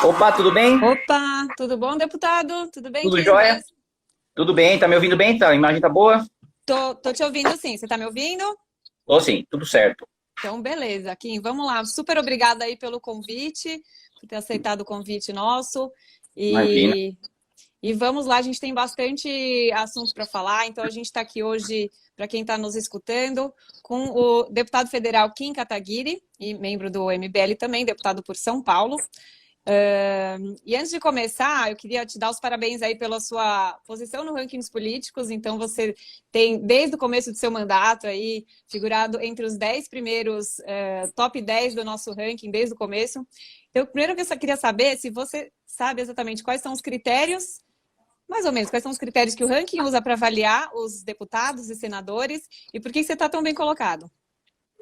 Opa, tudo bem? Opa, tudo bom, deputado? Tudo bem, Tudo Kim? jóia? Tudo bem, tá me ouvindo bem? Tá? A imagem tá boa? Tô te ouvindo sim, você tá me ouvindo? Tô sim, tudo certo. Então, beleza, Kim, vamos lá. Super obrigada aí pelo convite, por ter aceitado o convite nosso. Imagina. E, e vamos lá, a gente tem bastante assunto para falar, então a gente está aqui hoje, para quem está nos escutando, com o deputado federal Kim Kataguiri, e membro do MBL também, deputado por São Paulo. E antes de começar, eu queria te dar os parabéns aí pela sua posição no ranking dos políticos. Então, você tem, desde o começo do seu mandato, aí, figurado entre os 10 primeiros, top 10 do nosso ranking, desde o começo. Então, primeiro que eu só queria saber se você sabe exatamente quais são os critérios, mais ou menos, quais são os critérios que o ranking usa para avaliar os deputados e senadores e por que você está tão bem colocado.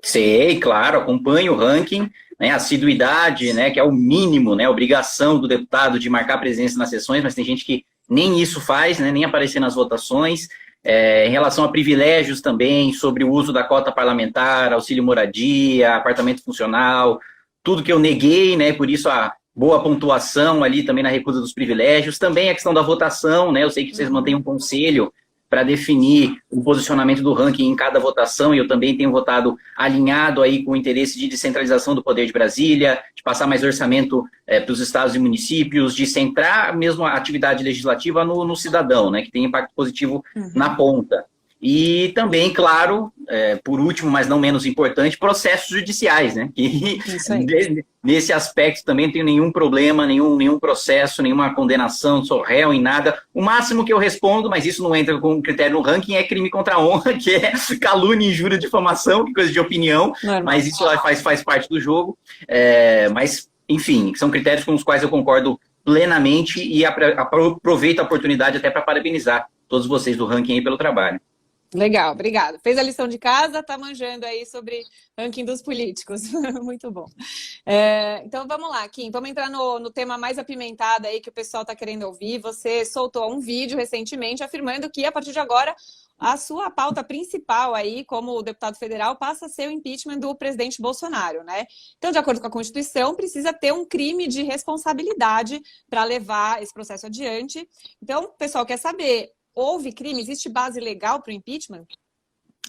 Sei, claro, acompanho o ranking, né, assiduidade, né, que é o mínimo, né, obrigação do deputado de marcar presença nas sessões, mas tem gente que nem isso faz, né, nem aparecer nas votações. Em relação a privilégios também, sobre o uso da cota parlamentar, auxílio moradia, apartamento funcional, tudo que eu neguei, né, por isso a boa pontuação ali também na recusa dos privilégios. Também a questão da votação, né, eu sei que vocês mantêm um conselho para definir o posicionamento do ranking em cada votação, e eu também tenho votado alinhado aí com o interesse de descentralização do poder de Brasília, de passar mais orçamento para os estados e municípios, de centrar mesmo a atividade legislativa no cidadão, né, que tem impacto positivo na ponta. E também, claro, por último, mas não menos importante, processos judiciais, né? Que nesse aspecto também não tenho nenhum problema, nenhum processo, nenhuma condenação, não sou réu em nada. O máximo que eu respondo, mas isso não entra como critério no ranking, é crime contra a honra, que é calúnia, injúria, difamação, que é coisa de opinião, mas isso faz parte do jogo. Mas, enfim, são critérios com os quais eu concordo plenamente e aproveito a oportunidade até para parabenizar todos vocês do ranking aí pelo trabalho. Legal, obrigada. Fez a lição de casa, tá manjando aí sobre ranking dos políticos. Muito bom. Então vamos lá, Kim, vamos entrar no tema mais apimentado aí que o pessoal tá querendo ouvir. Você soltou um vídeo recentemente afirmando que a partir de agora a sua pauta principal aí, como deputado federal, passa a ser o impeachment do presidente Bolsonaro, né? Então, de acordo com a Constituição, precisa ter um crime de responsabilidade para levar esse processo adiante. Então, o pessoal quer saber, houve crime? Existe base legal para o impeachment?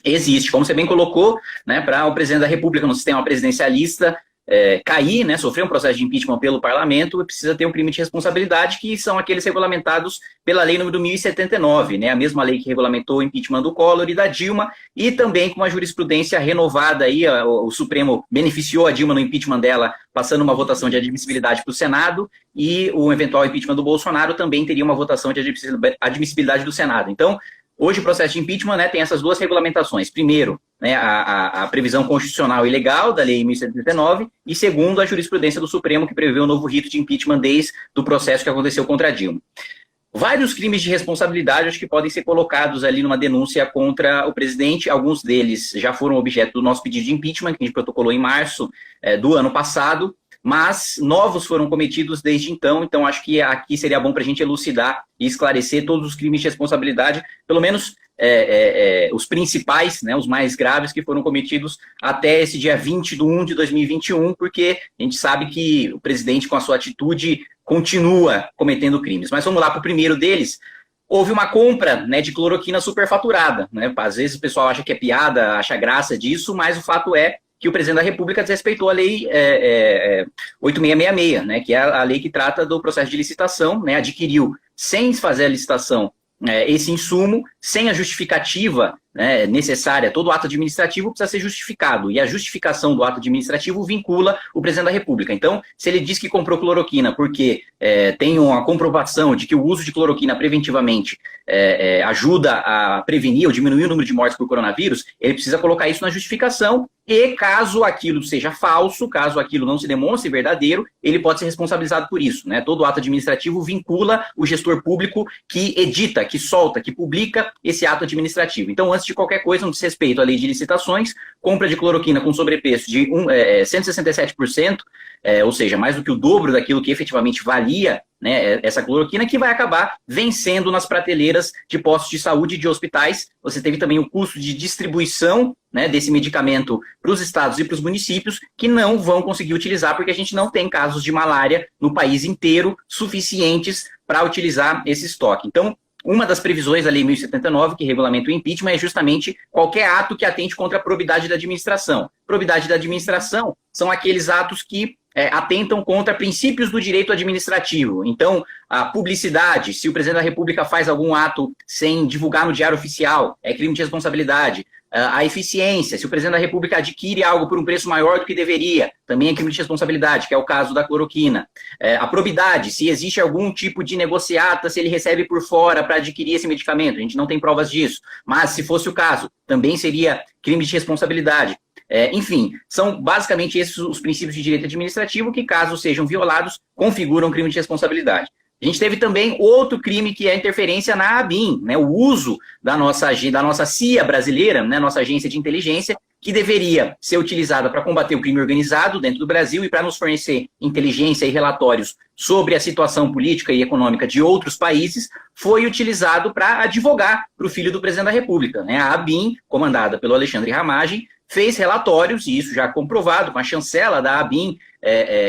Existe, como você bem colocou, né, para o presidente da República no sistema presidencialista cair, né, sofrer um processo de impeachment pelo parlamento, precisa ter um crime de responsabilidade, que são aqueles regulamentados pela lei número 1079, né, a mesma lei que regulamentou o impeachment do Collor e da Dilma, e também com uma jurisprudência renovada aí, o Supremo beneficiou a Dilma no impeachment dela, passando uma votação de admissibilidade para o Senado, e o eventual impeachment do Bolsonaro também teria uma votação de admissibilidade do Senado. Então, hoje o processo de impeachment, né, tem essas duas regulamentações. Primeiro, né, a previsão constitucional e legal da Lei 1079 e segundo, a jurisprudência do Supremo que prevê o novo rito de impeachment desde o processo que aconteceu contra a Dilma. Vários crimes de responsabilidade acho que podem ser colocados ali numa denúncia contra o presidente. Alguns deles já foram objeto do nosso pedido de impeachment, que a gente protocolou em março do ano passado, mas novos foram cometidos desde então acho que aqui seria bom para a gente elucidar e esclarecer todos os crimes de responsabilidade, pelo menos os principais, né, os mais graves que foram cometidos até esse dia 20/1 de 2021, porque a gente sabe que o presidente, com a sua atitude, continua cometendo crimes. Mas vamos lá para o primeiro deles. Houve uma compra, né, de cloroquina superfaturada, né? Às vezes o pessoal acha que é piada, acha graça disso, mas o fato é que o presidente da República desrespeitou a lei 8666, né, que é a lei que trata do processo de licitação, né, adquiriu, sem fazer a licitação, esse insumo, sem a justificativa, né, necessária. Todo ato administrativo precisa ser justificado, e a justificação do ato administrativo vincula o presidente da República. Então, se ele diz que comprou cloroquina porque tem uma comprovação de que o uso de cloroquina preventivamente ajuda a prevenir ou diminuir o número de mortes por coronavírus, ele precisa colocar isso na justificação, e caso aquilo seja falso, caso aquilo não se demonstre verdadeiro, ele pode ser responsabilizado por isso, né? Todo ato administrativo vincula o gestor público que edita, que solta, que publica esse ato administrativo. Então, antes de qualquer coisa, no desrespeito à lei de licitações, compra de cloroquina com sobrepreço de 167%, ou seja, mais do que o dobro daquilo que efetivamente valia, né, essa cloroquina, que vai acabar vencendo nas prateleiras de postos de saúde e de hospitais. Você teve também o custo de distribuição, né, desse medicamento para os estados e para os municípios, que não vão conseguir utilizar, porque a gente não tem casos de malária no país inteiro suficientes para utilizar esse estoque. Então, uma das previsões da Lei 1079, que regulamenta o impeachment, é justamente qualquer ato que atente contra a probidade da administração. Probidade da administração são aqueles atos que atentam contra princípios do direito administrativo. Então, a publicidade, se o presidente da República faz algum ato sem divulgar no Diário Oficial, é crime de responsabilidade. A eficiência, se o presidente da República adquire algo por um preço maior do que deveria, também é crime de responsabilidade, que é o caso da cloroquina. A probidade, se existe algum tipo de negociata, se ele recebe por fora para adquirir esse medicamento, a gente não tem provas disso, mas se fosse o caso, também seria crime de responsabilidade. Enfim, são basicamente esses os princípios de direito administrativo que, caso sejam violados, configuram crime de responsabilidade. A gente teve também outro crime, que é a interferência na ABIN, né, o uso da nossa CIA brasileira, né, nossa agência de inteligência, que deveria ser utilizada para combater o crime organizado dentro do Brasil e para nos fornecer inteligência e relatórios sobre a situação política e econômica de outros países, foi utilizado para advogar para o filho do presidente da República. Né? A ABIN, comandada pelo Alexandre Ramagem, fez relatórios, e isso já comprovado, com a chancela da ABIN,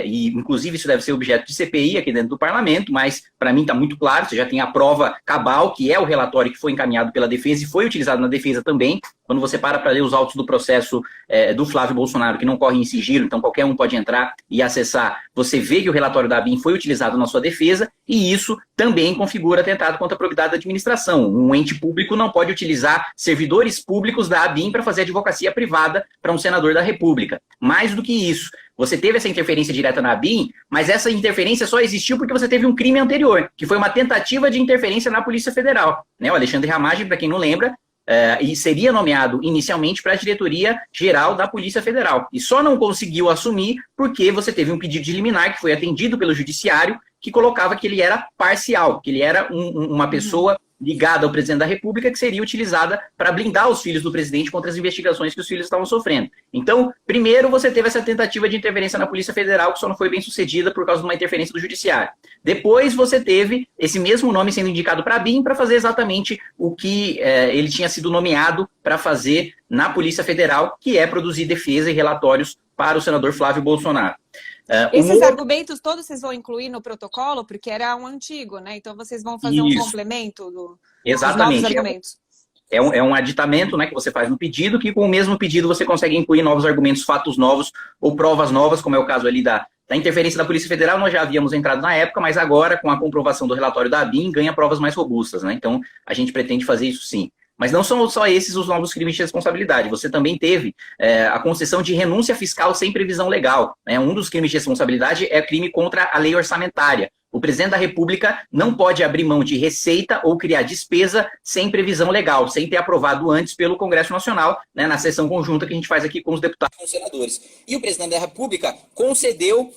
e inclusive isso deve ser objeto de CPI aqui dentro do parlamento, mas para mim está muito claro, você já tem a prova cabal, que é o relatório que foi encaminhado pela defesa e foi utilizado na defesa também. Quando você para ler os autos do processo do Flávio Bolsonaro, que não corre em sigilo, então qualquer um pode entrar e acessar, você vê que o relatório da ABIN foi utilizado na sua defesa, e isso também configura atentado contra a probidade da administração. Um ente público não pode utilizar servidores públicos da ABIN para fazer advocacia privada para um senador da República. Mais do que isso, você teve essa interferência direta na ABIN, mas essa interferência só existiu porque você teve um crime anterior, que foi uma tentativa de interferência na Polícia Federal. Né? O Alexandre Ramagem, para quem não lembra, e seria nomeado inicialmente para a diretoria-geral da Polícia Federal. E só não conseguiu assumir porque você teve um pedido de liminar que foi atendido pelo Judiciário, que colocava que ele era parcial, que ele era uma pessoa ligada ao presidente da República, que seria utilizada para blindar os filhos do presidente contra as investigações que os filhos estavam sofrendo. Então, primeiro você teve essa tentativa de interferência na Polícia Federal, que só não foi bem sucedida por causa de uma interferência do Judiciário. Depois você teve esse mesmo nome sendo indicado para a BIM para fazer exatamente o que ele tinha sido nomeado para fazer na Polícia Federal, que é produzir defesa e relatórios para o senador Flávio Bolsonaro. Esses argumentos todos vocês vão incluir no protocolo, porque era um antigo, né? Então vocês vão fazer um complemento dos novos argumentos. É um aditamento, né, que você faz no pedido, que com o mesmo pedido você consegue incluir novos argumentos, fatos novos ou provas novas, como é o caso ali da interferência da Polícia Federal. Nós já havíamos entrado na época, mas agora, com a comprovação do relatório da ABIN, ganha provas mais robustas, né? Então, a gente pretende fazer isso sim. Mas não são só esses os novos crimes de responsabilidade. Você também teve a concessão de renúncia fiscal sem previsão legal. Né? Um dos crimes de responsabilidade é crime contra a lei orçamentária. O presidente da República não pode abrir mão de receita ou criar despesa sem previsão legal, sem ter aprovado antes pelo Congresso Nacional, né, na sessão conjunta que a gente faz aqui com os deputados e os senadores. E o presidente da República concedeu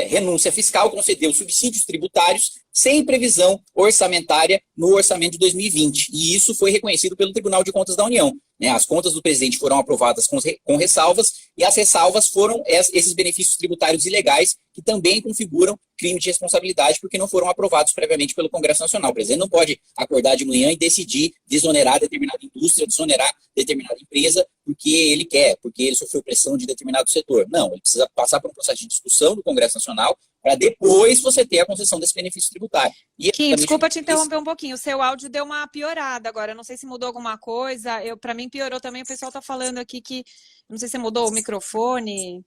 renúncia fiscal, concedeu subsídios tributários sem previsão orçamentária no orçamento de 2020. E isso foi reconhecido pelo Tribunal de Contas da União. Né? As contas do presidente foram aprovadas com ressalvas, e as ressalvas foram esses benefícios tributários ilegais, que também configuram crime de responsabilidade, porque não foram aprovados previamente pelo Congresso Nacional. O presidente não pode acordar de manhã e decidir desonerar determinada indústria, desonerar determinada empresa, porque ele quer, porque ele sofreu pressão de determinado setor. Não, ele precisa passar por um processo de discussão do Congresso Nacional, para depois você ter a concessão desse benefício tributário. Kim, desculpa te interromper um pouquinho, o seu áudio deu uma piorada agora, eu não sei se mudou alguma coisa, para mim piorou também, o pessoal está falando aqui que, não sei se mudou o microfone.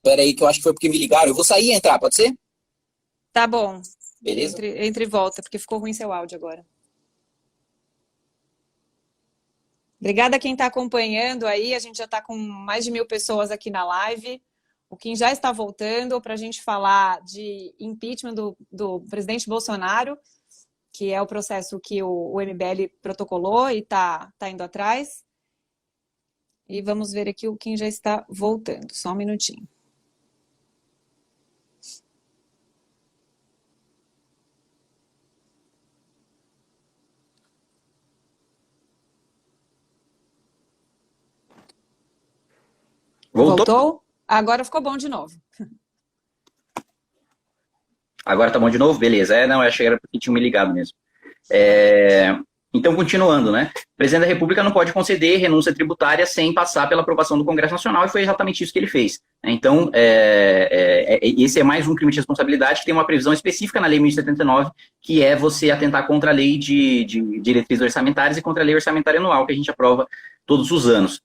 Pera aí, que eu acho que foi porque me ligaram, eu vou sair e entrar, pode ser? Tá bom. Beleza? Entre e volta, porque ficou ruim seu áudio agora. Obrigada a quem está acompanhando aí, a gente já está com mais de 1000 pessoas aqui na live. O Kim já está voltando para a gente falar de impeachment do presidente Bolsonaro, que é o processo que o MBL protocolou e está indo atrás. E vamos ver aqui, o Kim já está voltando. Só um minutinho. Voltou? Agora ficou bom de novo. Agora tá bom de novo? Beleza. Não, eu achei que era porque tinham me ligado mesmo. Então, continuando, né? O presidente da República não pode conceder renúncia tributária sem passar pela aprovação do Congresso Nacional, e foi exatamente isso que ele fez. Então, esse é mais um crime de responsabilidade que tem uma previsão específica na Lei 1079, que é você atentar contra a Lei de diretrizes orçamentárias e contra a Lei Orçamentária Anual, que a gente aprova todos os anos.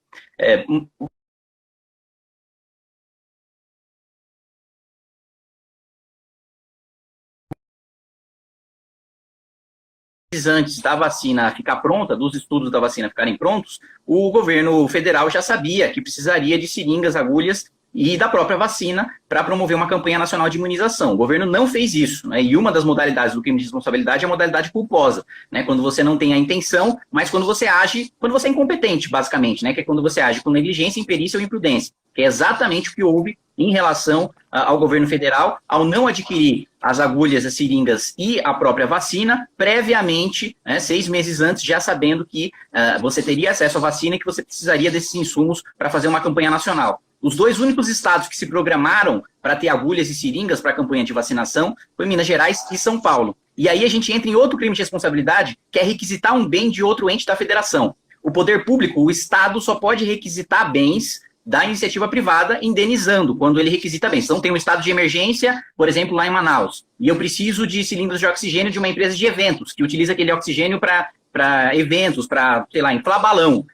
Antes da vacina ficar pronta, dos estudos da vacina ficarem prontos, o governo federal já sabia que precisaria de seringas, agulhas e da própria vacina para promover uma campanha nacional de imunização. O governo não fez isso, né? E uma das modalidades do crime de responsabilidade é a modalidade culposa, né? Quando você não tem a intenção, mas quando você age, quando você é incompetente, basicamente, né? Que é quando você age com negligência, imperícia ou imprudência, que é exatamente o que houve em relação ao governo federal, ao não adquirir as agulhas, as seringas e a própria vacina, previamente, né, 6 meses antes, já sabendo que você teria acesso à vacina e que você precisaria desses insumos para fazer uma campanha nacional. Os 2 únicos estados que se programaram para ter agulhas e seringas para a campanha de vacinação foi Minas Gerais e São Paulo. E aí a gente entra em outro crime de responsabilidade, que é requisitar um bem de outro ente da federação. O poder público, o Estado, só pode requisitar bens da iniciativa privada, indenizando quando ele requisita bens. Então, tem um estado de emergência, por exemplo, lá em Manaus, e eu preciso de cilindros de oxigênio de uma empresa de eventos, que utiliza aquele oxigênio para eventos, para, sei lá, inflar balão.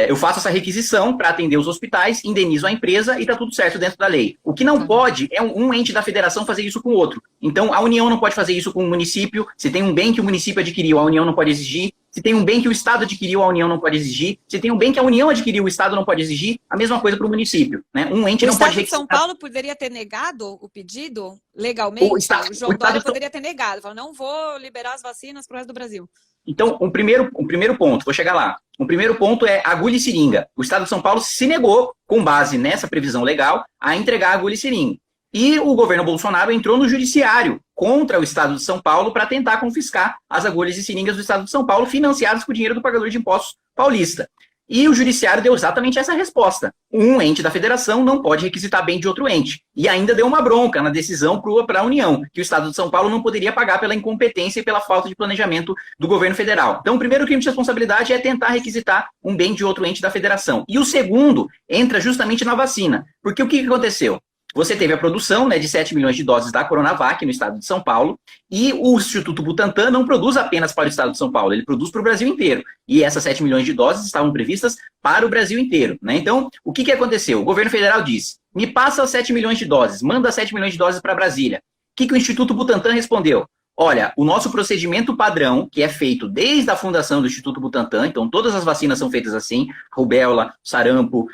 Eu faço essa requisição para atender os hospitais, indenizo a empresa e está tudo certo dentro da lei. O que não pode é um ente da federação fazer isso com o outro. Então, a União não pode fazer isso com o município. Se tem um bem que o município adquiriu, a União não pode exigir. Se tem um bem que o Estado adquiriu, a União não pode exigir. Se tem um bem que a União adquiriu, o Estado não pode exigir. A mesma coisa para o município, né? Um ente não pode requisitar. O Estado de São Paulo poderia ter negado o pedido legalmente? O João Dória poderia ter negado. Falou, não vou liberar as vacinas para o resto do Brasil. Então, um primeiro ponto, vou chegar lá. O primeiro ponto é agulha e seringa. O Estado de São Paulo se negou, com base nessa previsão legal, a entregar agulha e seringa. E o governo Bolsonaro entrou no judiciário contra o Estado de São Paulo para tentar confiscar as agulhas e seringas do Estado de São Paulo, financiadas com o dinheiro do pagador de impostos paulista. E o judiciário deu exatamente essa resposta. Um ente da federação não pode requisitar bem de outro ente. E ainda deu uma bronca na decisão para a União, que o Estado de São Paulo não poderia pagar pela incompetência e pela falta de planejamento do governo federal. Então, o primeiro crime de responsabilidade é tentar requisitar um bem de outro ente da federação. E o segundo entra justamente na vacina. Porque o que aconteceu? Você teve a produção, né, de 7 milhões de doses da Coronavac no estado de São Paulo, e o Instituto Butantan não produz apenas para o estado de São Paulo, ele produz para o Brasil inteiro. E essas 7 milhões de doses estavam previstas para o Brasil inteiro, né? Então, o que aconteceu? O governo federal disse, me passa 7 milhões de doses, manda 7 milhões de doses para Brasília. O que o Instituto Butantan respondeu? Olha, o nosso procedimento padrão, que é feito desde a fundação do Instituto Butantan, então todas as vacinas são feitas assim, rubéola, sarampo,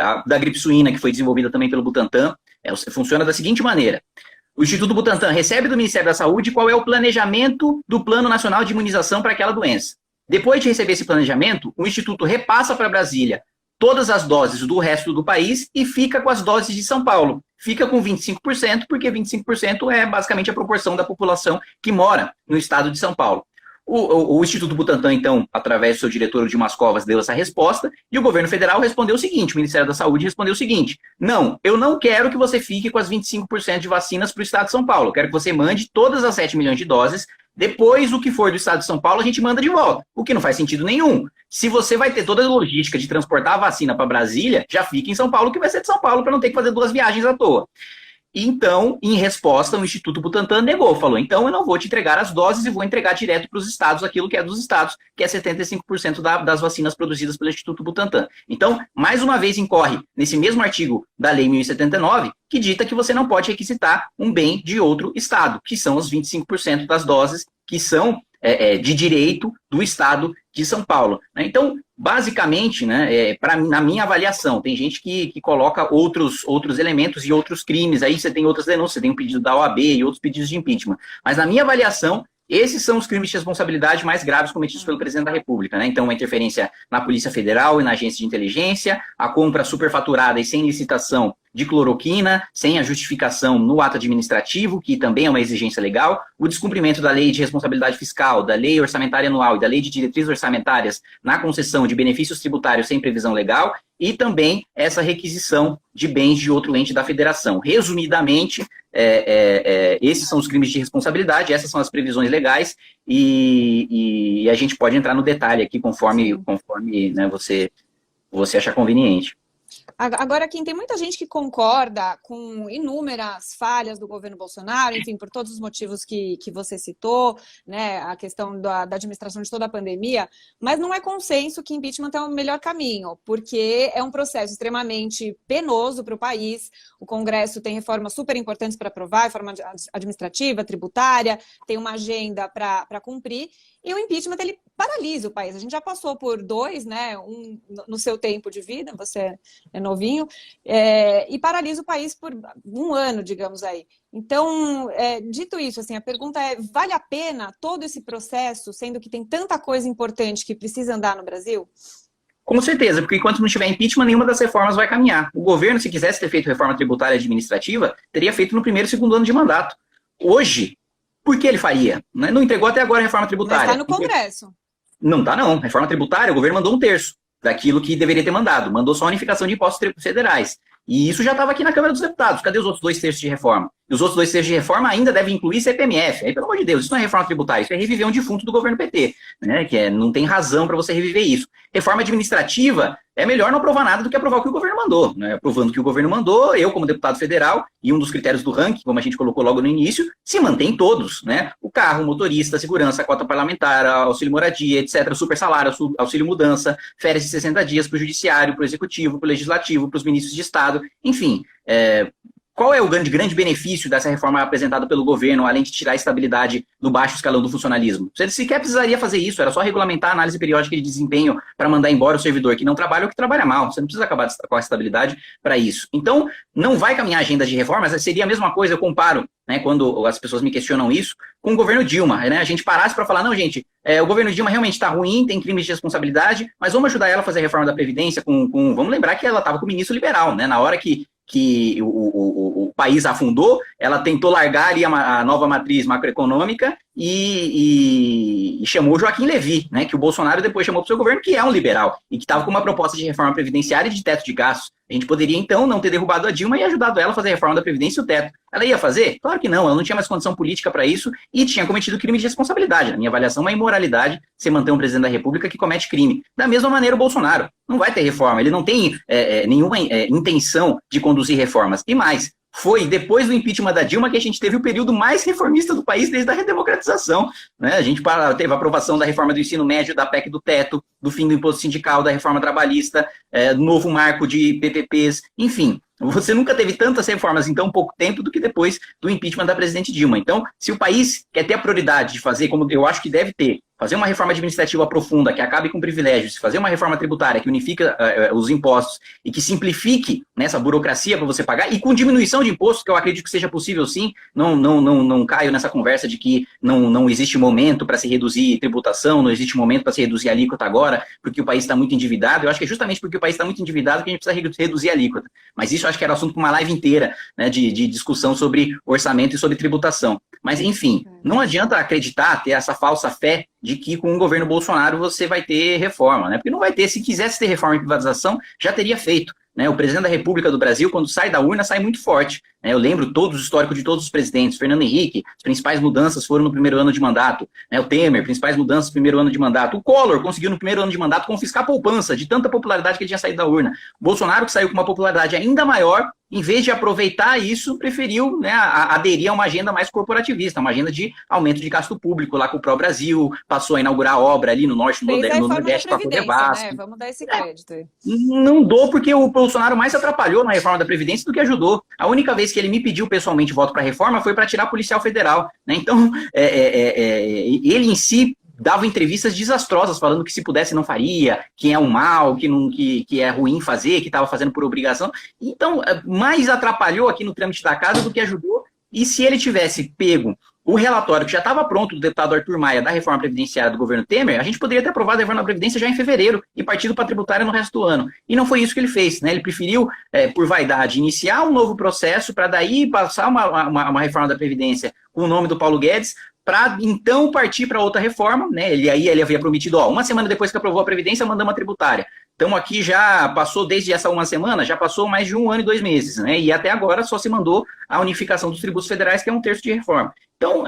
a da gripe suína, que foi desenvolvida também pelo Butantan, funciona da seguinte maneira. O Instituto Butantan recebe do Ministério da Saúde qual é o planejamento do Plano Nacional de Imunização para aquela doença. Depois de receber esse planejamento, o Instituto repassa para Brasília todas as doses do resto do país e fica com as doses de São Paulo. Fica com 25%, porque 25% é basicamente a proporção da população que mora no estado de São Paulo. O Instituto Butantan, então, através do seu diretor, o Dimas Covas, deu essa resposta, e o governo federal respondeu o seguinte, o Ministério da Saúde respondeu o seguinte, não, eu não quero que você fique com as 25% de vacinas para o estado de São Paulo, eu quero que você mande todas as 7 milhões de doses, depois o que for do estado de São Paulo a gente manda de volta, o que não faz sentido nenhum. Se você vai ter toda a logística de transportar a vacina para Brasília, já fica em São Paulo, que vai ser de São Paulo, para não ter que fazer 2 viagens à toa. Então, em resposta, o Instituto Butantan negou, falou, então eu não vou te entregar as doses e vou entregar direto para os estados aquilo que é dos estados, que é 75% das vacinas produzidas pelo Instituto Butantan. Então, mais uma vez incorre nesse mesmo artigo da Lei 1079, que dita que você não pode requisitar um bem de outro estado, que são os 25% das doses que são de direito do estado de São Paulo. Então, basicamente, né, na minha avaliação, tem gente que coloca outros elementos e outros crimes, aí você tem outras denúncias, você tem um pedido da OAB e outros pedidos de impeachment. Mas na minha avaliação, esses são os crimes de responsabilidade mais graves cometidos pelo presidente da República, né? Então, a interferência na Polícia Federal e na agência de inteligência, a compra superfaturada e sem licitação de cloroquina, sem a justificação no ato administrativo, que também é uma exigência legal, o descumprimento da lei de responsabilidade fiscal, da lei orçamentária anual e da lei de diretrizes orçamentárias na concessão de benefícios tributários sem previsão legal, e também essa requisição de bens de outro ente da federação. Resumidamente, esses são os crimes de responsabilidade, essas são as previsões legais, e a gente pode entrar no detalhe aqui conforme né, você achar conveniente. Agora, Kim, tem muita gente que concorda com inúmeras falhas do governo Bolsonaro, enfim, por todos os motivos que você citou, né, a questão da administração de toda a pandemia, mas não é consenso que impeachment é o melhor caminho, porque é um processo extremamente penoso para o país. O Congresso tem reformas super importantes para aprovar, reforma administrativa, tributária, tem uma agenda para cumprir, e o impeachment, ele paralisa o país. A gente já passou por dois, né, um no seu tempo de vida, você é novinho, e paralisa o país por um ano, digamos aí. Então, dito isso, assim, a pergunta é, vale a pena todo esse processo, sendo que tem tanta coisa importante que precisa andar no Brasil? Com certeza, porque enquanto não tiver impeachment, nenhuma das reformas vai caminhar. O governo, se quisesse ter feito reforma tributária e administrativa, teria feito no primeiro e segundo ano de mandato. Hoje, por que ele faria? Não entregou até agora a reforma tributária. Mas está no Congresso. Não está, não. Reforma tributária, o governo mandou 1/3 daquilo que deveria ter mandado. Mandou só a unificação de impostos federais. E isso já estava aqui na Câmara dos Deputados. Cadê os outros 2/3 de reforma? E os outros 2/3 de reforma ainda devem incluir CPMF. Aí, pelo amor de Deus, isso não é reforma tributária, isso é reviver um defunto do governo PT, né? Não tem razão para você reviver isso. Reforma administrativa, é melhor não aprovar nada do que aprovar o que o governo mandou, né? Aprovando o que o governo mandou, eu, como deputado federal, e um dos critérios do ranking, como a gente colocou logo no início, se mantém todos, né? O carro, o motorista, a segurança, a cota parlamentar, auxílio moradia, etc., super salário, auxílio mudança, férias de 60 dias para o judiciário, para o executivo, para o legislativo, para os ministros de Estado, enfim. Qual é o grande benefício dessa reforma apresentada pelo governo, além de tirar a estabilidade do baixo escalão do funcionalismo? Você sequer precisaria fazer isso, era só regulamentar a análise periódica de desempenho para mandar embora o servidor que não trabalha ou que trabalha mal. Você não precisa acabar com a estabilidade para isso. Então, não vai caminhar a agenda de reformas, seria a mesma coisa, eu comparo, né, quando as pessoas me questionam isso, com o governo Dilma, né? A gente parasse para falar, não, gente, o governo Dilma realmente está ruim, tem crimes de responsabilidade, mas vamos ajudar ela a fazer a reforma da Previdência vamos lembrar que ela estava com o ministro liberal, né? Na hora que o país afundou, ela tentou largar ali a nova matriz macroeconômica e chamou Joaquim Levy, né, que o Bolsonaro depois chamou para o seu governo, que é um liberal, e que estava com uma proposta de reforma previdenciária e de teto de gastos. A gente poderia, então, não ter derrubado a Dilma e ajudado ela a fazer a reforma da Previdência e o teto. Ela ia fazer? Claro que não, ela não tinha mais condição política para isso e tinha cometido crime de responsabilidade. Na minha avaliação, uma imoralidade você manter um presidente da República que comete crime. Da mesma maneira, o Bolsonaro não vai ter reforma, ele não tem nenhuma intenção de conduzir reformas. E mais, foi depois do impeachment da Dilma que a gente teve o período mais reformista do país desde a redemocratização, né? A gente teve a aprovação da reforma do ensino médio, da PEC do teto, do fim do imposto sindical, da reforma trabalhista, do novo marco de PPPs, enfim. Você nunca teve tantas reformas em tão pouco tempo do que depois do impeachment da presidente Dilma. Então, se o país quer ter a prioridade de fazer, como eu acho que deve ter, fazer uma reforma administrativa profunda que acabe com privilégios, fazer uma reforma tributária que unifica os impostos e que simplifique nessa burocracia para você pagar, e com diminuição de impostos, que eu acredito que seja possível sim, não caio nessa conversa de que não existe momento para se reduzir tributação, não existe momento para se reduzir a alíquota agora, porque o país está muito endividado. Eu acho que é justamente porque o país está muito endividado que a gente precisa reduzir a alíquota. Mas isso eu acho que era assunto para uma live inteira, né, de discussão sobre orçamento e sobre tributação. Mas, enfim, não adianta acreditar, ter essa falsa fé de que com o governo Bolsonaro você vai ter reforma, né? Porque não vai ter. Se quisesse ter reforma e privatização, já teria feito, né? O presidente da República do Brasil, quando sai da urna, sai muito forte, né? Eu lembro o histórico de todos os presidentes. Fernando Henrique, as principais mudanças foram no primeiro ano de mandato, né? O Temer, principais mudanças no primeiro ano de mandato. O Collor conseguiu no primeiro ano de mandato confiscar a poupança de tanta popularidade que ele tinha saído da urna. O Bolsonaro, que saiu com uma popularidade ainda maior, em vez de aproveitar isso, preferiu, né, aderir a uma agenda mais corporativista, uma agenda de aumento de gasto público lá com o Pró-Brasil, passou a inaugurar a obra ali no norte, no nordeste, para poder Vasco. Né? Vamos dar esse crédito aí. Não dou, porque o Bolsonaro mais atrapalhou na reforma da Previdência do que ajudou. A única vez que ele me pediu pessoalmente voto para a reforma foi para tirar policial federal, né? Então, ele em si dava entrevistas desastrosas, falando que se pudesse não faria, que é um mal, que é ruim fazer, que estava fazendo por obrigação. Então, mais atrapalhou aqui no trâmite da casa do que ajudou. E se ele tivesse pego o relatório que já estava pronto do deputado Arthur Maia da reforma previdenciária do governo Temer, a gente poderia ter aprovado a reforma da Previdência já em fevereiro e partido para a tributária no resto do ano. E não foi isso que ele fez, né? Ele preferiu, por vaidade, iniciar um novo processo para daí passar uma reforma da Previdência com o nome do Paulo Guedes, para então partir para outra reforma, né? Ele havia prometido, uma semana depois que aprovou a Previdência, mandamos a tributária. Então aqui já passou, desde essa uma semana, já passou mais de 1 ano e 2 meses, né? E até agora só se mandou a unificação dos tributos federais, que é 1/3 de reforma. Então,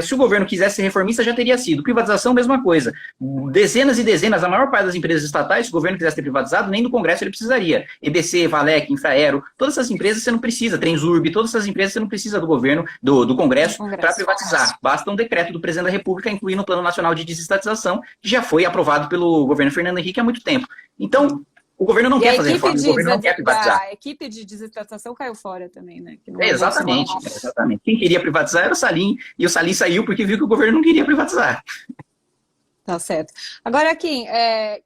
se o governo quisesse ser reformista, já teria sido. Privatização, mesma coisa. Dezenas e dezenas, a maior parte das empresas estatais, se o governo quisesse ter privatizado, nem do Congresso ele precisaria. EBC, Valec, Infraero, todas essas empresas você não precisa, Transurb, todas essas empresas você não precisa do governo, do Congresso para privatizar. Basta um decreto do presidente da República incluir no Plano Nacional de Desestatização, que já foi aprovado pelo governo Fernando Henrique há muito tempo. Então, o governo não quer fazer reforma, o governo não quer privatizar. A equipe de desestatização caiu fora também, né? Que não exatamente. Quem queria privatizar era o Salim, e o Salim saiu porque viu que o governo não queria privatizar. Tá certo. Agora, Kim,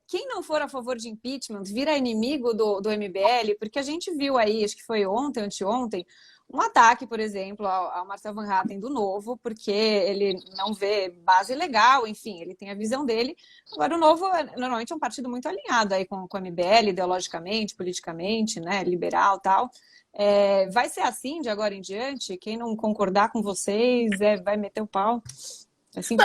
quem não for a favor de impeachment vira inimigo do MBL, porque a gente viu aí, acho que foi ontem, anteontem, um ataque, por exemplo, ao Marcel Van Hatten do Novo, porque ele não vê base legal, enfim, ele tem a visão dele. Agora, o Novo normalmente é um partido muito alinhado aí com o MBL, ideologicamente, politicamente, né, liberal e tal. Vai ser assim de agora em diante? Quem não concordar com vocês vai meter o pau? Assim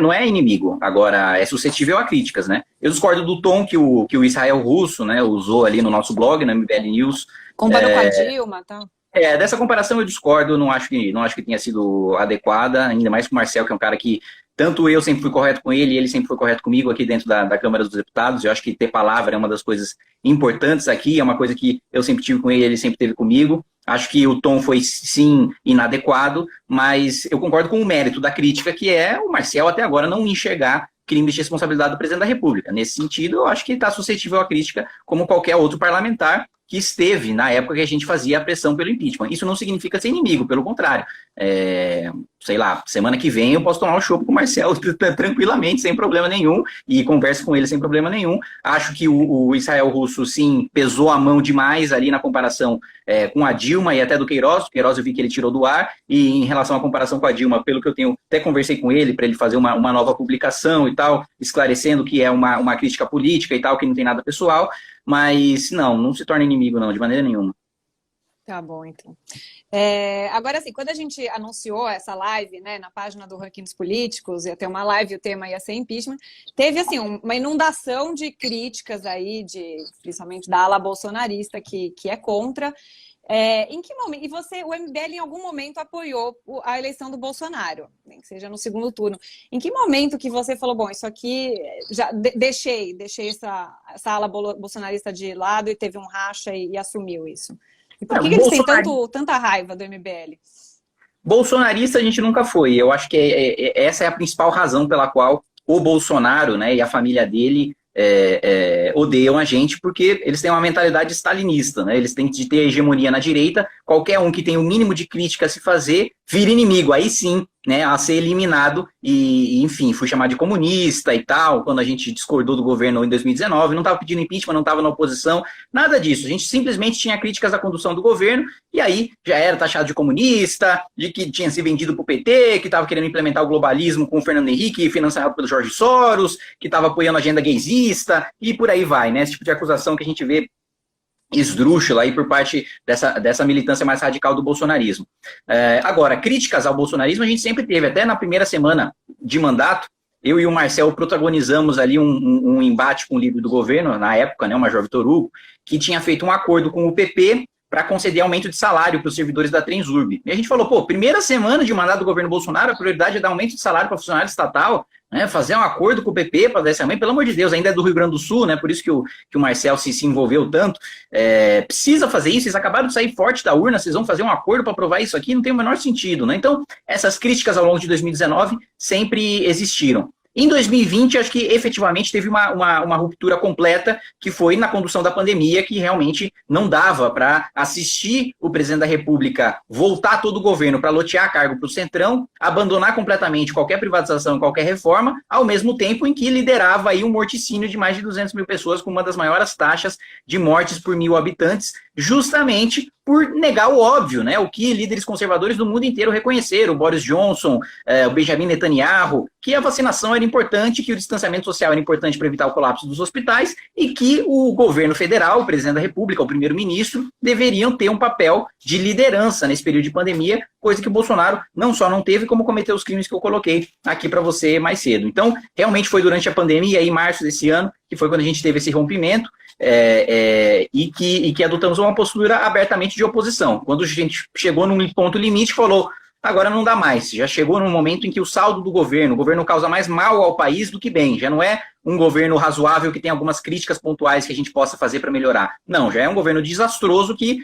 não é inimigo. Agora, é suscetível a críticas, né? Eu discordo do tom que o Israel Russo, né, usou ali no nosso blog, na MBL News. Comparou com a Dilma e tal. Dessa comparação eu discordo, não acho que tenha sido adequada, ainda mais com o Marcel, que é um cara que tanto eu sempre fui correto com ele, e ele sempre foi correto comigo aqui dentro da Câmara dos Deputados. Eu acho que ter palavra é uma das coisas importantes aqui, é uma coisa que eu sempre tive com ele sempre teve comigo. Acho que o tom foi, sim, inadequado, mas eu concordo com o mérito da crítica, que é o Marcel até agora não enxergar crime de responsabilidade do presidente da República. Nesse sentido, eu acho que está suscetível à crítica como qualquer outro parlamentar que esteve na época que a gente fazia a pressão pelo impeachment. Isso não significa ser inimigo, pelo contrário. Sei lá, semana que vem eu posso tomar um chopp com o Marcel tranquilamente, sem problema nenhum, e converso com ele sem problema nenhum. Acho que o Israel Russo, sim, pesou a mão demais ali na comparação com a Dilma e até do Queiroz. O Queiroz eu vi que ele tirou do ar, e em relação à comparação com a Dilma, pelo que eu tenho, até conversei com ele para ele fazer uma nova publicação e tal, esclarecendo que é uma crítica política e tal, que não tem nada pessoal, mas não se torna inimigo não, de maneira nenhuma. Tá bom, então. Agora, assim, quando a gente anunciou essa live, né, na página do Ranking dos Políticos, ia ter uma live, o tema ia ser impeachment, teve, assim, uma inundação de críticas aí, principalmente da ala bolsonarista, que é contra. Em que momento? E o MBL, em algum momento, apoiou a eleição do Bolsonaro, nem que seja no segundo turno. Em que momento que você falou, bom, isso aqui, já deixei essa ala bolsonarista de lado e teve um racha e assumiu isso? E por que eles têm tanta raiva do MBL? Bolsonarista a gente nunca foi. Eu acho que essa é a principal razão pela qual o Bolsonaro, né, e a família dele odeiam a gente, porque eles têm uma mentalidade stalinista, né? Eles têm que ter hegemonia na direita, qualquer um que tem o mínimo de crítica a se fazer, vira inimigo, aí sim, né, a ser eliminado, e enfim, fui chamado de comunista e tal, quando a gente discordou do governo em 2019, não estava pedindo impeachment, não estava na oposição, nada disso, a gente simplesmente tinha críticas à condução do governo, e aí já era taxado de comunista, de que tinha se vendido para o PT, que estava querendo implementar o globalismo com o Fernando Henrique, financiado pelo Jorge Soros, que estava apoiando a agenda gaysista, e por aí vai, né, esse tipo de acusação que a gente vê esdrúxula aí por parte dessa militância mais radical do bolsonarismo. Agora, críticas ao bolsonarismo a gente sempre teve, até na primeira semana de mandato, eu e o Marcel protagonizamos ali um embate com o líder do governo, na época, né, o Major Vitor Hugo, que tinha feito um acordo com o PP para conceder aumento de salário para os servidores da Transurb. E a gente falou, primeira semana de mandato do governo Bolsonaro, a prioridade é dar aumento de salário para funcionário estatal, né, fazer um acordo com o PP para dar esse aumento, pelo amor de Deus, ainda é do Rio Grande do Sul, né, por isso que o Marcel se envolveu tanto. Precisa fazer isso, vocês acabaram de sair forte da urna, vocês vão fazer um acordo para aprovar isso aqui, não tem o menor sentido, né? Então, essas críticas ao longo de 2019 sempre existiram. Em 2020, acho que efetivamente teve uma ruptura completa, que foi na condução da pandemia, que realmente não dava para assistir o presidente da República voltar todo o governo para lotear cargo para o Centrão, abandonar completamente qualquer privatização, qualquer reforma, ao mesmo tempo em que liderava aí um morticínio de mais de 200 mil pessoas, com uma das maiores taxas de mortes por 1.000 habitantes, justamente por negar o óbvio, né? O que líderes conservadores do mundo inteiro reconheceram, o Boris Johnson, o Benjamin Netanyahu, que a vacinação era importante, que o distanciamento social era importante para evitar o colapso dos hospitais e que o governo federal, o presidente da República, o primeiro-ministro, deveriam ter um papel de liderança nesse período de pandemia, coisa que o Bolsonaro não só não teve, como cometeu os crimes que eu coloquei aqui para você mais cedo. Então, realmente foi durante a pandemia, em março desse ano, que foi quando a gente teve esse rompimento, e que adotamos uma postura abertamente de oposição. Quando a gente chegou num ponto limite, falou, agora não dá mais, já chegou num momento em que o saldo do governo, o governo causa mais mal ao país do que bem, já não é um governo razoável que tem algumas críticas pontuais que a gente possa fazer para melhorar. Não, já é um governo desastroso que,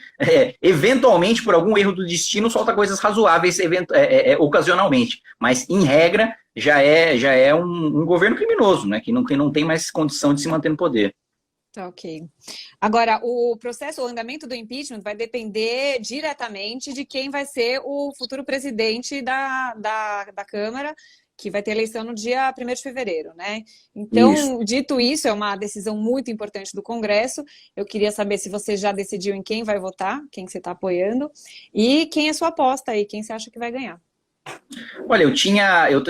eventualmente, por algum erro do destino, solta coisas razoáveis ocasionalmente, mas, em regra, já é um governo criminoso, né, que não tem mais condição de se manter no poder. Tá, ok. Agora, o andamento do impeachment vai depender diretamente de quem vai ser o futuro presidente da Câmara, que vai ter eleição no dia 1º de fevereiro, né? Então, dito isso, é uma decisão muito importante do Congresso. Eu queria saber se você já decidiu em quem vai votar, quem que você está apoiando, e quem é sua aposta aí, quem você acha que vai ganhar. Olha, eu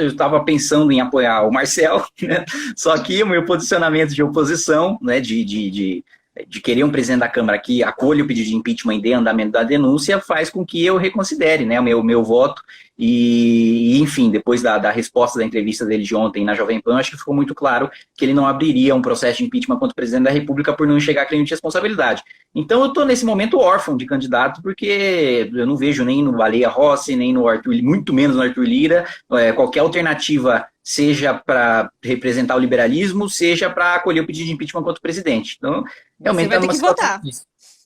estava pensando em apoiar o Marcel, né? Só que o meu posicionamento de oposição, né, de querer um presidente da Câmara que acolha o pedido de impeachment e dê andamento da denúncia, faz com que eu reconsidere, né, o meu voto. E, enfim, depois da resposta da entrevista dele de ontem na Jovem Pan, acho que ficou muito claro que ele não abriria um processo de impeachment contra o presidente da República por não enxergar crime de responsabilidade. Então eu estou nesse momento órfão de candidato, porque eu não vejo nem no Baleia Rossi, nem no Arthur, muito menos no Arthur Lira, qualquer alternativa, seja para representar o liberalismo, seja para acolher o pedido de impeachment contra o presidente. Então, realmente você vai ter que votar.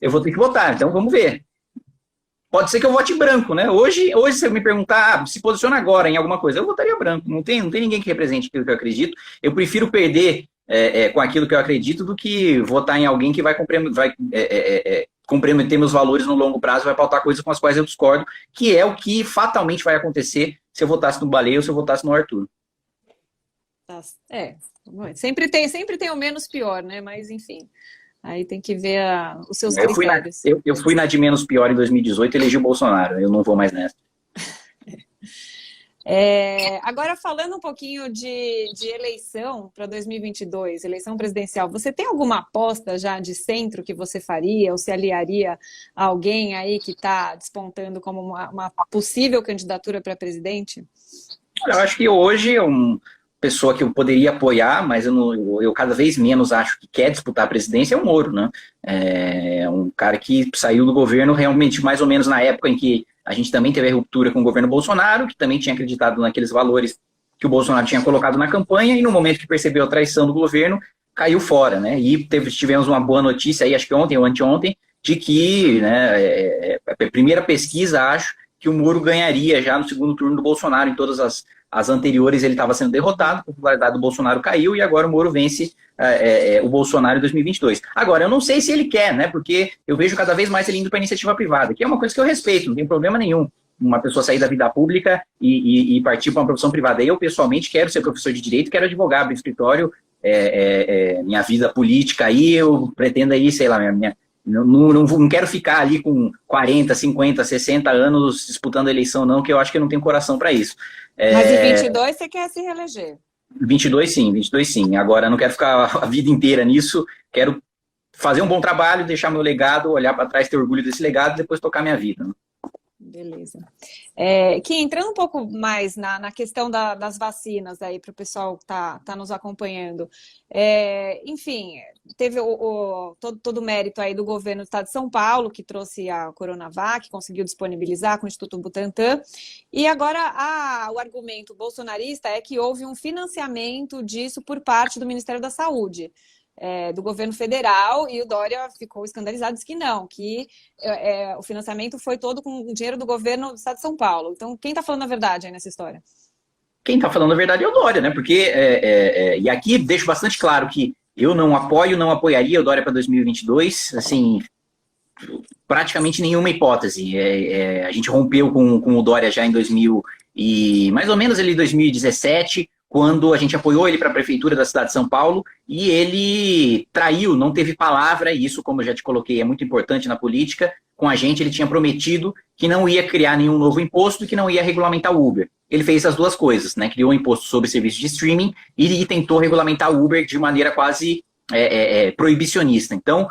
Eu vou ter que votar, então vamos ver. Pode ser que eu vote branco, né? Hoje se você me perguntar, se posiciona agora em alguma coisa, eu votaria branco. Não tem ninguém que represente aquilo que eu acredito. Eu prefiro perder com aquilo que eu acredito do que votar em alguém que vai comprometer meus valores no longo prazo, vai pautar coisas com as quais eu discordo, que é o que fatalmente vai acontecer se eu votasse no Baleia ou se eu votasse no Arthur. Sempre tem o menos pior, né? Mas, enfim... Aí tem que ver os seus critérios. Eu fui na de menos pior em 2018 e elegi o Bolsonaro. Eu não vou mais nessa. Agora, falando um pouquinho de eleição para 2022, eleição presidencial, você tem alguma aposta já de centro que você faria ou se aliaria a alguém aí que está despontando como uma possível candidatura para presidente? Eu acho que hoje pessoa que eu poderia apoiar, mas eu cada vez menos acho que quer disputar a presidência, é o Moro, né? É um cara que saiu do governo realmente mais ou menos na época em que a gente também teve a ruptura com o governo Bolsonaro, que também tinha acreditado naqueles valores que o Bolsonaro tinha colocado na campanha, e no momento que percebeu a traição do governo, caiu fora, né? E tivemos uma boa notícia aí, acho que ontem ou anteontem, de que, né, a primeira pesquisa, acho, que o Moro ganharia já no segundo turno do Bolsonaro. Em todas as anteriores ele estava sendo derrotado, a popularidade do Bolsonaro caiu e agora o Moro vence o Bolsonaro em 2022. Agora, eu não sei se ele quer, né? Porque eu vejo cada vez mais ele indo para a iniciativa privada, que é uma coisa que eu respeito, não tem problema nenhum uma pessoa sair da vida pública e partir para uma profissão privada. Eu, pessoalmente, quero ser professor de direito, quero advogar, abrir escritório, minha vida política aí, eu pretendo aí, sei lá, não quero ficar ali com 40, 50, 60 anos disputando a eleição, não, que eu acho que eu não tenho coração para isso. Mas em 22 você quer se reeleger? 22 sim. Agora, eu não quero ficar a vida inteira nisso, quero fazer um bom trabalho, deixar meu legado, olhar para trás, ter orgulho desse legado e depois tocar minha vida. Né? Beleza. Kim, entrando um pouco mais na questão das vacinas aí para o pessoal que tá nos acompanhando. Enfim, teve todo o mérito aí do governo do estado de São Paulo, que trouxe a Coronavac, conseguiu disponibilizar com o Instituto Butantan. E agora o argumento bolsonarista é que houve um financiamento disso por parte do Ministério da Saúde. Do governo federal, e o Dória ficou escandalizado, disse que não, que o financiamento foi todo com o dinheiro do governo do estado de São Paulo. Então, quem está falando a verdade aí nessa história? Quem está falando a verdade é o Dória, né? Porque, e aqui deixo bastante claro que eu não apoiaria o Dória para 2022, assim, praticamente nenhuma hipótese. A gente rompeu com o Dória já em mais ou menos ali 2017, quando a gente apoiou ele para a prefeitura da cidade de São Paulo, e ele traiu, não teve palavra, e isso, como eu já te coloquei, é muito importante na política. Com a gente, ele tinha prometido que não ia criar nenhum novo imposto e que não ia regulamentar o Uber. Ele fez as duas coisas, né? Criou um imposto sobre serviços de streaming e tentou regulamentar o Uber de maneira quase proibicionista. Então,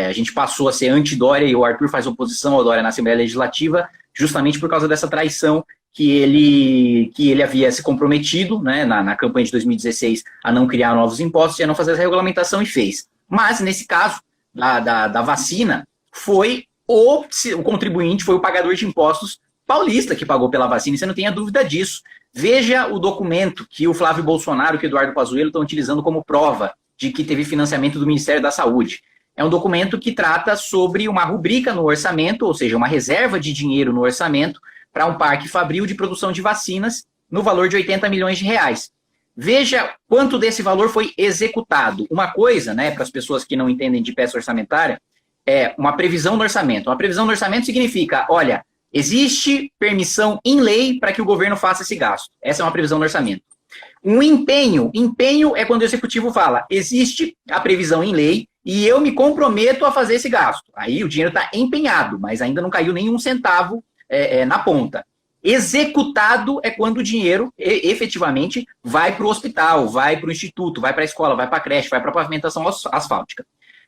a gente passou a ser anti-Dória, e o Arthur faz oposição ao Dória na Assembleia Legislativa justamente por causa dessa traição que ele havia se comprometido, né, na campanha de 2016 a não criar novos impostos e a não fazer essa regulamentação, e fez. Mas, nesse caso da vacina, foi o contribuinte, foi o pagador de impostos paulista que pagou pela vacina, e você não tenha dúvida disso. Veja o documento que o Flávio Bolsonaro e o Eduardo Pazuello estão utilizando como prova de que teve financiamento do Ministério da Saúde. É um documento que trata sobre uma rubrica no orçamento, ou seja, uma reserva de dinheiro no orçamento, para um parque fabril de produção de vacinas no valor de 80 milhões de reais. Veja quanto desse valor foi executado. Uma coisa, né, para as pessoas que não entendem de peça orçamentária, é uma previsão no orçamento. Uma previsão no orçamento significa, olha, existe permissão em lei para que o governo faça esse gasto. Essa é uma previsão no orçamento. Um empenho é quando o executivo fala, existe a previsão em lei e eu me comprometo a fazer esse gasto. Aí o dinheiro está empenhado, mas ainda não caiu nenhum centavo na ponta. Executado é quando o dinheiro efetivamente vai para o hospital, vai para o instituto, vai para a escola, vai para a creche, vai para a pavimentação asfáltica.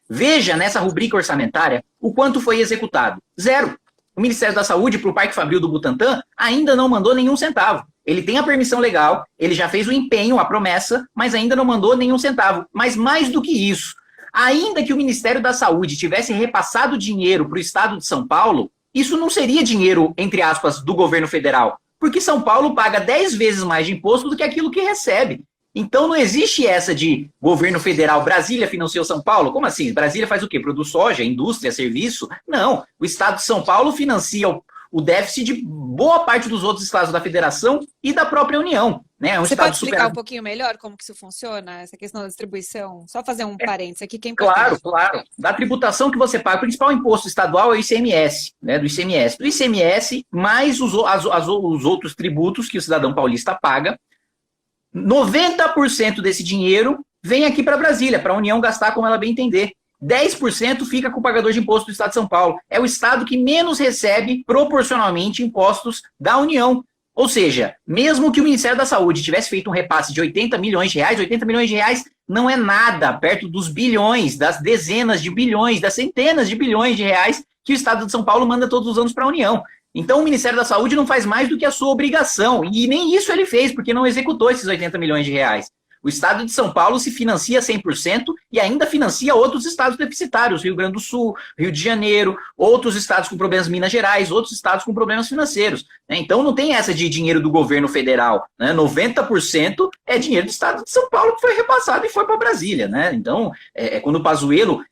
Veja nessa rubrica orçamentária o quanto foi executado. 0. O Ministério da Saúde para o Parque Fabril do Butantã ainda não mandou nenhum centavo. Ele tem a permissão legal, ele já fez o empenho, a promessa, mas ainda não mandou nenhum centavo. Mas mais do que isso, ainda que o Ministério da Saúde tivesse repassado dinheiro para o Estado de São Paulo, isso não seria dinheiro, entre aspas, do governo federal, porque São Paulo paga 10 vezes mais de imposto do que aquilo que recebe. Então não existe essa de governo federal, Brasília financiou São Paulo. Como assim? Brasília faz o quê? Produz soja, indústria, serviço? Não, o Estado de São Paulo financia o déficit de boa parte dos outros estados da federação e da própria União. Né? Você pode explicar um pouquinho melhor como que isso funciona, essa questão da distribuição? Só fazer um parênteses aqui que é importante. Claro. Da tributação que você paga, o principal imposto estadual é o ICMS, né? Do ICMS, mais os outros tributos que o cidadão paulista paga. 90% desse dinheiro vem aqui para Brasília, para a União gastar como ela bem entender. 10% fica com o pagador de imposto do Estado de São Paulo. É o Estado que menos recebe proporcionalmente impostos da União. Ou seja, mesmo que o Ministério da Saúde tivesse feito um repasse de 80 milhões de reais, 80 milhões de reais não é nada perto dos bilhões, das dezenas de bilhões, das centenas de bilhões de reais que o Estado de São Paulo manda todos os anos para a União. Então o Ministério da Saúde não faz mais do que a sua obrigação, e nem isso ele fez, porque não executou esses 80 milhões de reais. O Estado de São Paulo se financia 100% e ainda financia outros estados deficitários, Rio Grande do Sul, Rio de Janeiro, outros estados com problemas, Minas Gerais, outros estados com problemas financeiros. Né? Então não tem essa de dinheiro do governo federal. Né? 90% é dinheiro do Estado de São Paulo que foi repassado e foi para Brasília. Né? Então, quando o Pazuello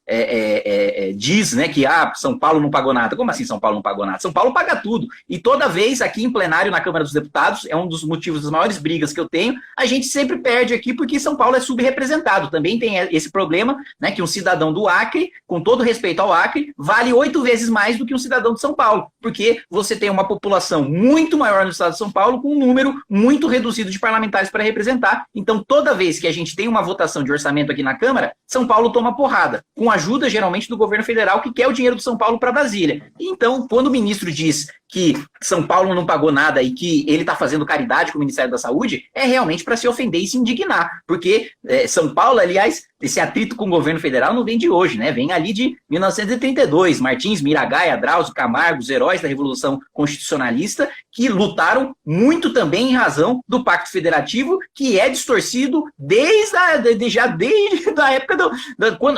diz, né, que São Paulo não pagou nada. Como assim São Paulo não pagou nada? São Paulo paga tudo. E toda vez aqui em plenário na Câmara dos Deputados, é um dos motivos das maiores brigas que eu tenho, a gente sempre perde aqui porque São Paulo é subrepresentado. Também tem esse problema, né, que um cidadão do Acre, com todo respeito ao Acre, vale 8 vezes mais do que um cidadão de São Paulo, porque você tem uma população muito maior no estado de São Paulo, com um número muito reduzido de parlamentares para representar. Então, toda vez que a gente tem uma votação de orçamento aqui na Câmara, São Paulo toma porrada, com ajuda geralmente do governo federal, que quer o dinheiro do São Paulo para Brasília. Então, quando o ministro diz que São Paulo não pagou nada e que ele está fazendo caridade com o Ministério da Saúde, é realmente para se ofender e se indignar, porque São Paulo, aliás, esse atrito com o governo federal não vem de hoje, né? Vem ali de 1932, Martins, Miragaia, Drauzio, Camargo, os heróis da Revolução Constitucionalista, que lutaram muito também em razão do Pacto Federativo, que é distorcido desde a época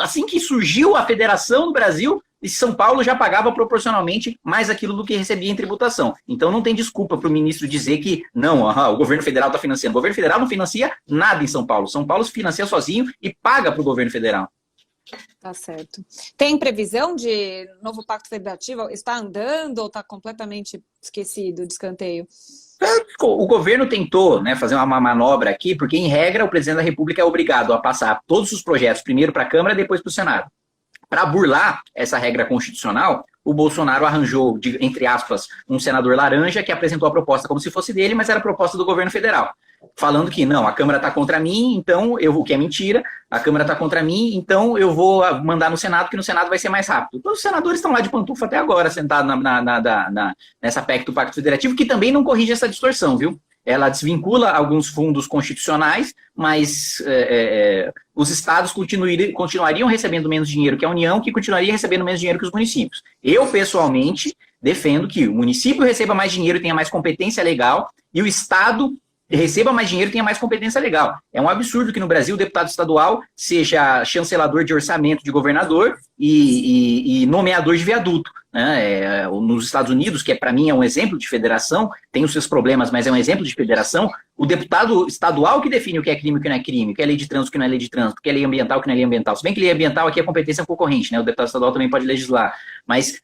assim que surgiu a federação no Brasil. E São Paulo já pagava proporcionalmente mais aquilo do que recebia em tributação. Então não tem desculpa para o ministro dizer que não, o governo federal está financiando. O governo federal não financia nada em São Paulo. São Paulo se financia sozinho e paga para o governo federal. Tá certo. Tem previsão de novo pacto federativo? Está andando ou está completamente esquecido, de escanteio? O governo tentou, né, fazer uma manobra aqui, porque em regra o presidente da República é obrigado a passar todos os projetos primeiro para a Câmara e depois para o Senado. Para burlar essa regra constitucional, o Bolsonaro arranjou, entre aspas, um senador laranja que apresentou a proposta como se fosse dele, mas era a proposta do governo federal. falando que não, a Câmara está contra mim, então o que é mentira, a Câmara está contra mim, então eu vou mandar no Senado, que no Senado vai ser mais rápido. Todos os senadores estão lá de pantufa até agora, sentados nessa PEC do Pacto Federativo, que também não corrige essa distorção, viu? Ela desvincula alguns fundos constitucionais, mas os estados continuariam recebendo menos dinheiro que a União, que continuaria recebendo menos dinheiro que os municípios. Eu, pessoalmente, defendo que o município receba mais dinheiro e tenha mais competência legal, e o estado receba mais dinheiro e tenha mais competência legal. É um absurdo que no Brasil o deputado estadual seja chancelador de orçamento de governador e nomeador de viaduto. Né? Nos Estados Unidos, que para mim é um exemplo de federação, tem os seus problemas, mas é um exemplo de federação, o deputado estadual que define o que é crime e o que não é crime, o que é lei de trânsito, o que não é lei de trânsito, o que é lei ambiental, o que não é lei ambiental. Se bem que lei ambiental aqui é competência concorrente, né? O deputado estadual também pode legislar, mas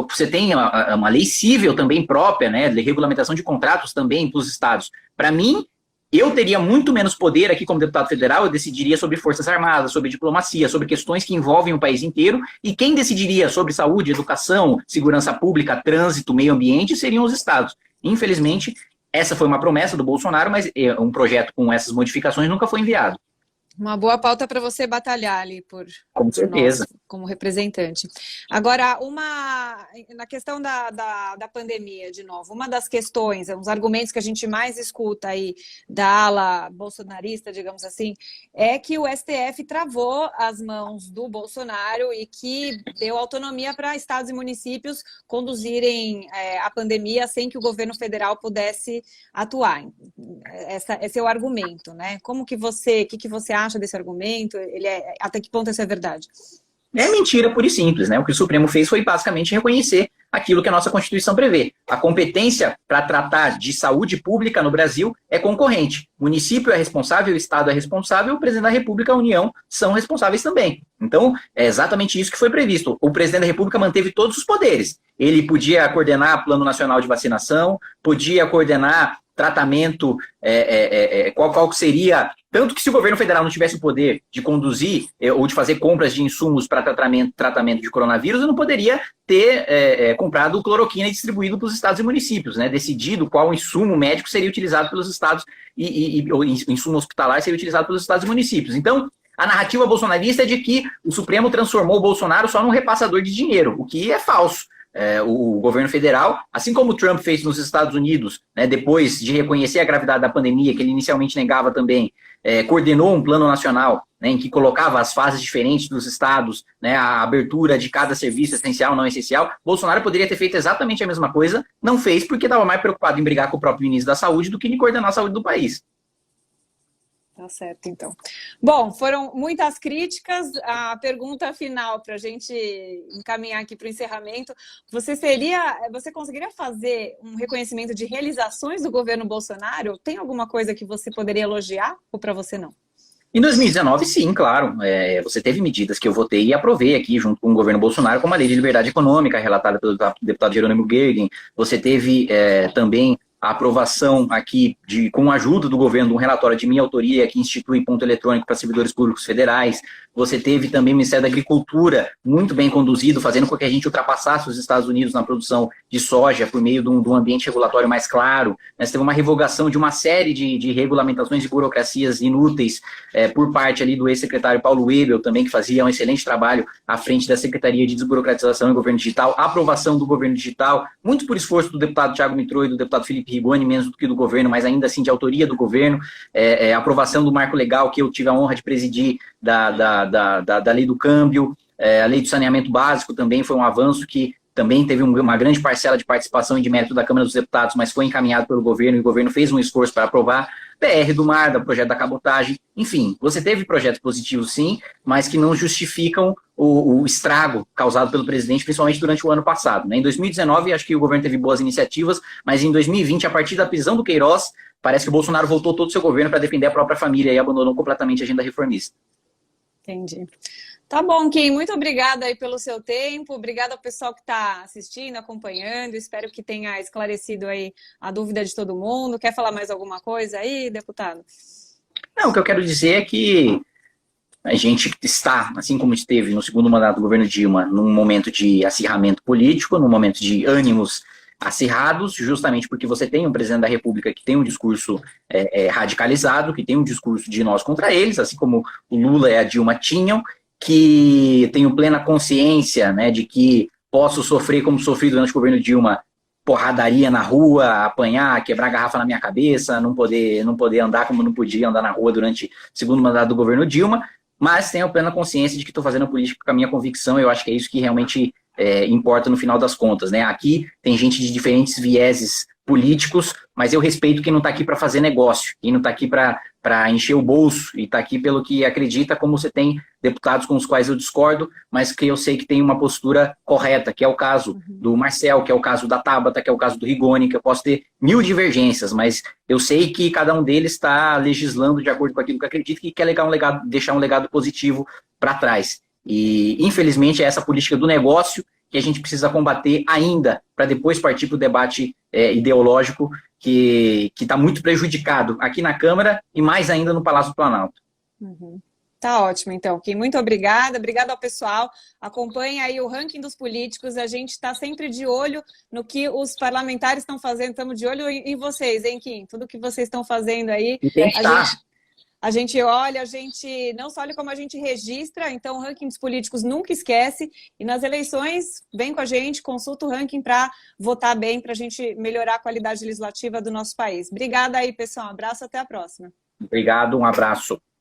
você tem uma lei civil também própria, né? De regulamentação de contratos também para os estados. Para mim, eu teria muito menos poder aqui como deputado federal, eu decidiria sobre forças armadas, sobre diplomacia, sobre questões que envolvem o país inteiro, e quem decidiria sobre saúde, educação, segurança pública, trânsito, meio ambiente, seriam os estados. Infelizmente, essa foi uma promessa do Bolsonaro, mas um projeto com essas modificações nunca foi enviado. Uma boa pauta para você batalhar ali por certeza. Nós, como representante. Agora, na questão da pandemia, de novo, uma das questões, uns argumentos que a gente mais escuta aí da ala bolsonarista, digamos assim, é que o STF travou as mãos do Bolsonaro e que deu autonomia para estados e municípios conduzirem a pandemia sem que o governo federal pudesse atuar. Esse é o argumento, né? O que você acha desse argumento? Até que ponto isso é verdade? É mentira pura e simples, né? O que o Supremo fez foi basicamente reconhecer aquilo que a nossa Constituição prevê. A competência para tratar de saúde pública no Brasil é concorrente. O município é responsável, o Estado é responsável, o Presidente da República e a União são responsáveis também. Então, é exatamente isso que foi previsto. O Presidente da República manteve todos os poderes. Ele podia coordenar Plano Nacional de Vacinação, podia coordenar tratamento, qual seria... Tanto que se o governo federal não tivesse o poder de conduzir ou de fazer compras de insumos para tratamento de coronavírus, eu não poderia ter comprado cloroquina e distribuído para os estados e municípios, né? Decidido qual insumo médico seria utilizado pelos estados e o insumo hospitalar seria utilizado pelos estados e municípios. Então, a narrativa bolsonarista é de que o Supremo transformou o Bolsonaro só num repassador de dinheiro, o que é falso. O governo federal, assim como o Trump fez nos Estados Unidos, né, depois de reconhecer a gravidade da pandemia, que ele inicialmente negava também, coordenou um plano nacional, né, em que colocava as fases diferentes dos estados, né, a abertura de cada serviço essencial, não essencial. Bolsonaro poderia ter feito exatamente a mesma coisa, não fez porque estava mais preocupado em brigar com o próprio ministro da Saúde do que em coordenar a saúde do país. Tá certo, então. Bom, foram muitas críticas. A pergunta final para a gente encaminhar aqui para o encerramento. Você conseguiria fazer um reconhecimento de realizações do governo Bolsonaro? Tem alguma coisa que você poderia elogiar ou para você não? Em 2019, sim, claro. Você teve medidas que eu votei e aprovei aqui, junto com o governo Bolsonaro, como a Lei de Liberdade Econômica, relatada pelo deputado Jerônimo Gergen. Você teve também a aprovação aqui, com a ajuda do governo, de um relatório de minha autoria que institui ponto eletrônico para servidores públicos federais. Você teve também o Ministério da Agricultura muito bem conduzido, fazendo com que a gente ultrapassasse os Estados Unidos na produção de soja por meio de um ambiente regulatório mais claro. Você teve uma revogação de uma série de regulamentações e burocracias inúteis por parte ali do ex-secretário Paulo Webel, também, que fazia um excelente trabalho à frente da Secretaria de Desburocratização e Governo Digital. A aprovação do governo digital, muito por esforço do deputado Thiago Mitrô e do deputado Felipe Rigoni, menos do que do governo, mas ainda assim de autoria do governo. A aprovação do marco legal que eu tive a honra de presidir da lei do câmbio, a lei do saneamento básico também foi um avanço que também teve uma grande parcela de participação e de mérito da Câmara dos Deputados, mas foi encaminhado pelo governo e o governo fez um esforço para aprovar. PR do Mar, do projeto da cabotagem, enfim, você teve projetos positivos sim, mas que não justificam o estrago causado pelo presidente, principalmente durante o ano passado. Em 2019, acho que o governo teve boas iniciativas, mas em 2020, a partir da prisão do Queiroz, parece que o Bolsonaro voltou todo o seu governo para defender a própria família e abandonou completamente a agenda reformista. Entendi. Tá bom, Kim, muito obrigada aí pelo seu tempo, obrigada ao pessoal que está assistindo, acompanhando, espero que tenha esclarecido aí a dúvida de todo mundo. Quer falar mais alguma coisa aí, deputado? Não, o que eu quero dizer é que a gente está, assim como esteve no segundo mandato do governo Dilma, num momento de acirramento político, num momento de ânimos acirrados, justamente porque você tem um presidente da República que tem um discurso radicalizado, que tem um discurso de nós contra eles, assim como o Lula e a Dilma tinham, que tenho plena consciência, né, de que posso sofrer como sofri durante o governo Dilma, porradaria na rua, apanhar, quebrar garrafa na minha cabeça, não poder andar como não podia andar na rua durante o segundo mandato do governo Dilma, mas tenho plena consciência de que estou fazendo política com a minha convicção. Eu acho que é isso que realmente importa no final das contas, né? Aqui tem gente de diferentes vieses políticos, mas eu respeito quem não está aqui para fazer negócio, quem não está aqui para encher o bolso e está aqui pelo que acredita, como você tem deputados com os quais eu discordo, mas que eu sei que tem uma postura correta, que é o caso do Marcel, que é o caso da Tabata, que é o caso do Rigoni, que eu posso ter mil divergências, mas eu sei que cada um deles está legislando de acordo com aquilo que acredita e quer deixar um legado positivo para trás. E, infelizmente, é essa política do negócio que a gente precisa combater ainda, para depois partir para o debate ideológico, que está muito prejudicado aqui na Câmara e mais ainda no Palácio do Planalto. Tá ótimo, então. Kim, muito obrigada. Obrigada ao pessoal. Acompanhe aí o ranking dos políticos. A gente está sempre de olho no que os parlamentares estão fazendo. Estamos de olho em vocês, hein, Kim? Tudo que vocês estão fazendo aí. E tem que estar. A gente olha, a gente não só olha como a gente registra, então o ranking dos políticos nunca esquece. E nas eleições, vem com a gente, consulta o ranking para votar bem, para a gente melhorar a qualidade legislativa do nosso país. Obrigada aí, pessoal. Um abraço, até a próxima. Obrigado, um abraço.